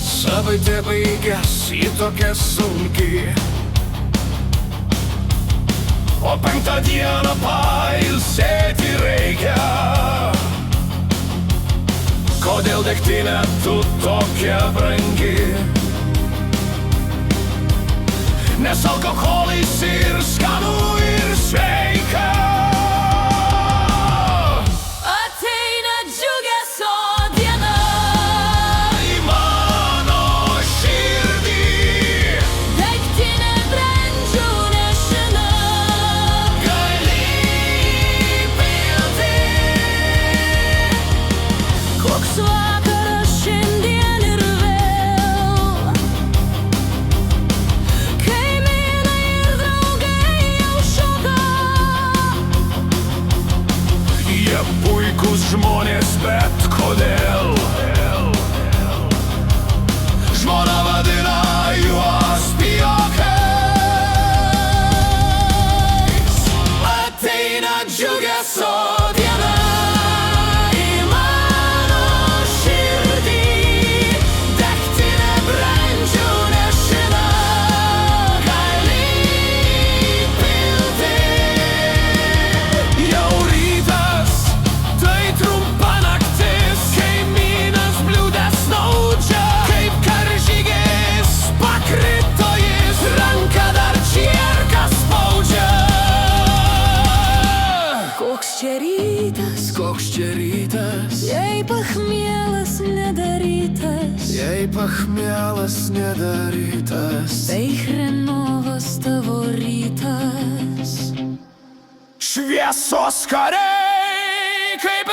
Savaitė baigės į tokią sunkį, o 5 dieną pailsėti reikia. Kodėl degtinė tu tokia brangi? Nes alkoholis ir skanu ir sveika. Ateina džiugesio diena, Į mano širdį degtinė brandžių nešina. gali įpilti. Koks vakaras šiandien ir vėl, kaimynai ir draugai jau šoka. Jie puikūs žmonės, bet kodėl? Žmona vadina juos pijokais. Ateina džiugesio diena, į mano širdį degtinė brandžių nešina. Gali įpilti. Jau rytas, tai trumpa naktis, kaimynas bliūdę snaudžia. Kaip karžygis pakrito jis, ranka dar čierką spaudžia. Koks čia rytas, Koks čia rytas, jei pachmielas nedarytas, jei pachmielas nedarytas. tai chrenovas tavo rytas. Šviesos kariai, kaip